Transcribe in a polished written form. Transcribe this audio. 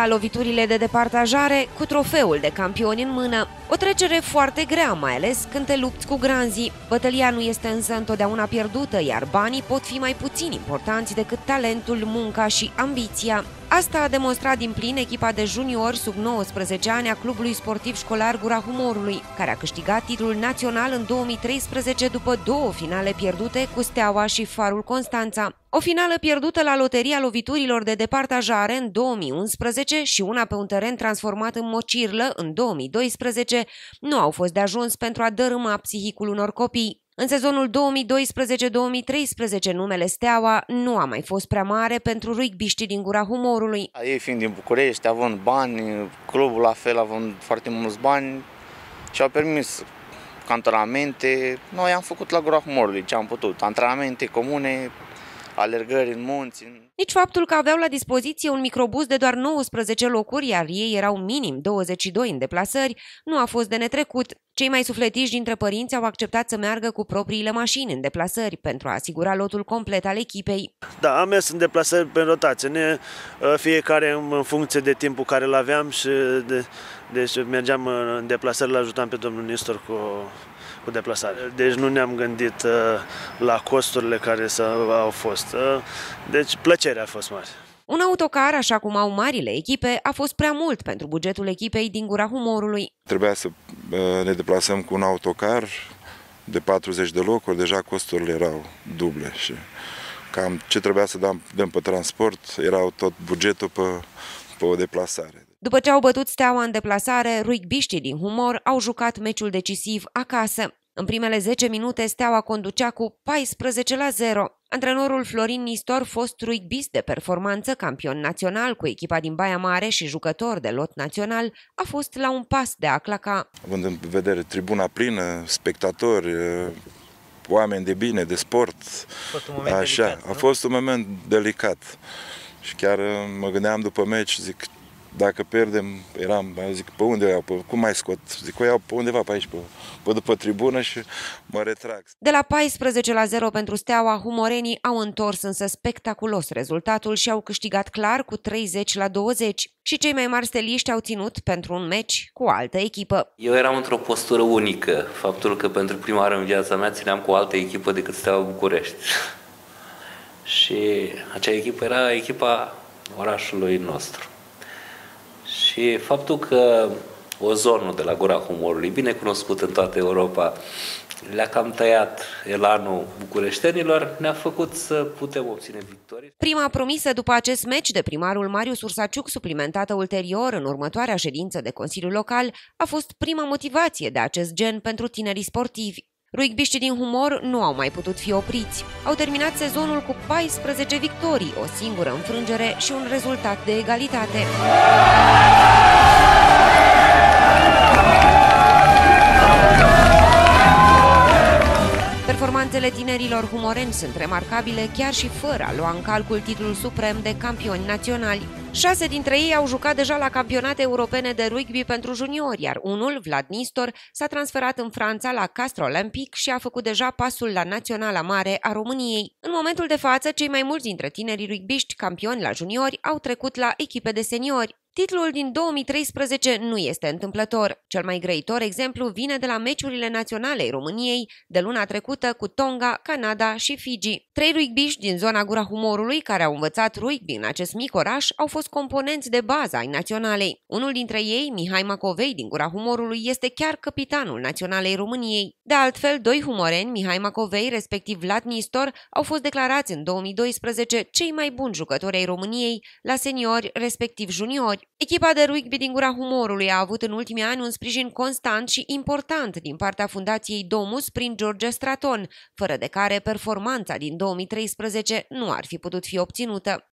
la loviturile de departajare cu trofeul de campioni în mână. O trecere foarte grea, mai ales când te lupți cu granzii. Bătălia nu este însă întotdeauna pierdută, iar banii pot fi mai puțin importanți decât talentul, munca și ambiția. Asta a demonstrat din plin echipa de juniori sub 19 ani a Clubului Sportiv Școlar Gura Humorului, care a câștigat titlul național în 2013 după două finale pierdute cu Steaua și Farul Constanța. O finală pierdută la loteria loviturilor de departajare în 2011 și una pe un teren transformat în mocirlă în 2012 nu au fost de ajuns pentru a dărâma psihicul unor copii. În sezonul 2012-2013, numele Steaua nu a mai fost prea mare pentru rugbiștii din Gura Humorului. Ei fiind din București, având bani, clubul la fel având foarte mulți bani și au permis cantonamente. Noi am făcut la Gura Humorului ce am putut, antrenamente comune, alergări în munți. Nici faptul că aveau la dispoziție un microbuz de doar 19 locuri, iar ei erau minim 22 în deplasări, nu a fost de netrecut. Cei mai sufletiși dintre părinți au acceptat să meargă cu propriile mașini în deplasări pentru a asigura lotul complet al echipei. Da, am mers în deplasări pe rotație, fiecare în funcție de timpul care îl aveam și deci mergeam în deplasări, îl ajutam pe domnul Nistor cu deplasare. Deci nu ne-am gândit la costurile care au fost. Deci plăcerea a fost mare. Un autocar, așa cum au marile echipe, a fost prea mult pentru bugetul echipei din Gura Humorului. Trebuia să ne deplasăm cu un autocar de 40 de locuri, deja costurile erau duble și cam ce trebuia să dăm pe transport, era tot bugetul pe o deplasare. După ce au bătut Steaua în deplasare, rugbiștii din Humor au jucat meciul decisiv acasă. În primele 10 minute, Steaua conducea cu 14-0. Antrenorul Florin Nistor, fost rugbist de performanță, campion național cu echipa din Baia Mare și jucător de lot național, a fost la un pas de a claca. Având în vedere tribuna plină, spectatori, oameni de bine, de sport, a fost un moment delicat. Și chiar mă gândeam după meci, zic, dacă pierdem, zic, pe unde o iau, cum mai scot? Zic, o iau pe undeva pe aici, pe după tribună și mă retrag. De la 14-0 pentru Steaua, humorenii au întors însă spectaculos rezultatul și au câștigat clar cu 30-20. Și cei mai mari steliști au ținut pentru un meci cu o altă echipă. Eu eram într-o postură unică, faptul că pentru prima oară în viața mea țineam cu o altă echipă decât Steaua București. Și acea echipă era echipa orașului nostru. Și faptul că ozonul de la Gura Humorului, bine cunoscut în toată Europa, le-a cam tăiat elanul bucureștenilor, ne-a făcut să putem obține victorii. Prima promisă după acest meci de primarul Marius Ursaciuc, suplimentată ulterior în următoarea ședință de Consiliul Local, a fost prima motivație de acest gen pentru tinerii sportivi. Rugbiștii din Humor nu au mai putut fi opriți. Au terminat sezonul cu 14 victorii, o singură înfrângere și un rezultat de egalitate. Performanțele tinerilor humoreni sunt remarcabile chiar și fără a lua în calcul titlul suprem de campioni naționali. 6 dintre ei au jucat deja la campionate europene de rugby pentru juniori, iar unul, Vlad Nistor, s-a transferat în Franța la Castres Olympic și a făcut deja pasul la Naționala Mare a României. În momentul de față, cei mai mulți dintre tinerii rugbiști campioni la juniori au trecut la echipe de seniori. Titlul din 2013 nu este întâmplător. Cel mai grăitor exemplu vine de la meciurile naționale ai României de luna trecută cu Tonga, Canada și Fiji. 3 rugbiști din zona Gura Humorului care au învățat rugby în acest mic oraș au fost componenți de bază ai naționalei. Unul dintre ei, Mihai Macovei din Gura Humorului, este chiar capitanul naționalei României. De altfel, 2 humoreni, Mihai Macovei, respectiv Vlad Nistor, au fost declarați în 2012 cei mai buni jucători ai României la seniori, respectiv juniori. Echipa de rugby din Gura Humorului a avut în ultimii ani un sprijin constant și important din partea Fundației Domus prin George Straton, fără de care performanța din 2013 nu ar fi putut fi obținută.